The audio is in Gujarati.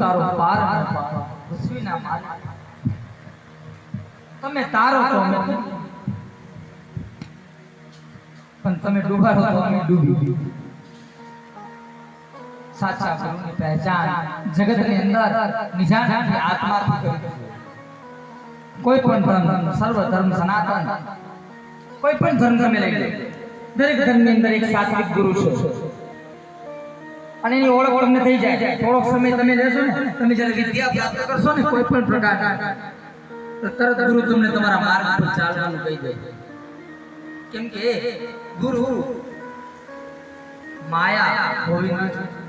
તારો પાર ન પાર પૃથ્વીના માલિક તમે તારો તો અમે પણ તમે ડૂબાડો તો અમે ડૂબી સાચા ગુરુની પહેચાન જગતની અંદર નિજાનની આત્માથી કરી કોઈ પણ ધર્મ સર્વ ધર્મ સનાતન કોઈ પણ ધર્મ તમે લઈ લો દરેક ધર્મની અંદર એક સાત્વિક ગુરુ છે અને એની ઓળખ તમને થઈ જાય થોડોક સમય તમે લેશો ને તમે જ્યારે વિદ્યા પ્રાપ્ત કરશો ને કોઈ પણ પ્રકાર તો તરત ગુરુ તમને તમારા માર્ગ પર ચાલવાનું કહી દે કેમ કે ગુરુ માયા હોવી નથી